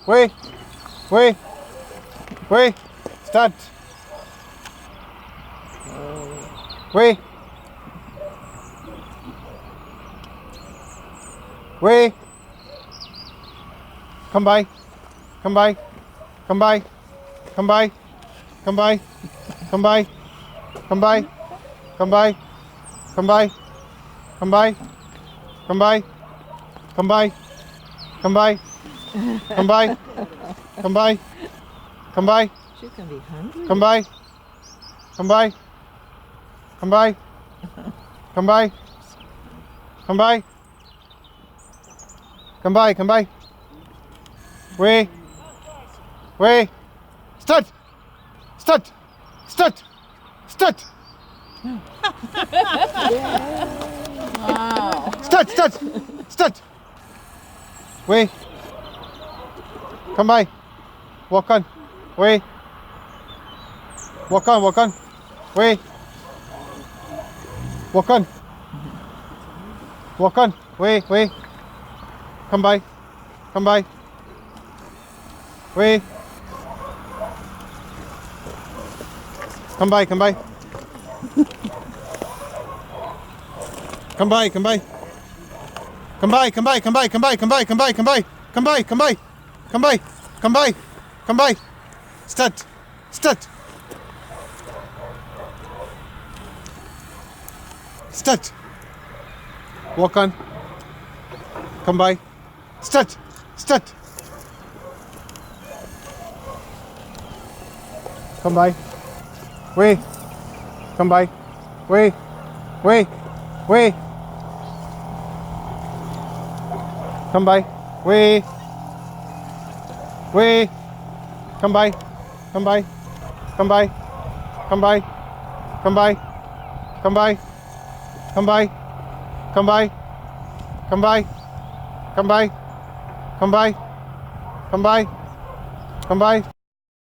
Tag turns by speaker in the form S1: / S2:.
S1: Way. Way. Way. Start. Way. Way. Come by. Come by. Come by. Come by. Come by. Come by. Come by. Come by. Come by. Come by. Come by. Come by. Come by. Come by. Come by. Come by.
S2: She's gonna be hungry.
S1: Come by. Come by. Come by. Come by. Come by. Come by. Come by. Way. Way. Start. Start. Start. Start.
S2: Wow.
S1: Start. Start. Start. Way. Come by. Walk on. Way. Walk on. Walk on. Way. Walk on. Walk on. Way. Way. Come by. Come by. Way. Come by. Come by. Come by. Come by. Come by. Come by. Come by. Come by. Come by. Come by. Come by. Come by. Come by. Come by. Come by. Come by. Start. Start. Start. Walk on. Come by. Start. Start. Come by. Way. Come by. Way. Way. Way. Come by. Way. Way. Come by. Come by. Come by. Come by. Come by. Come by. Come by. Come by. Come by. Come by. Come by. Come by. Come by.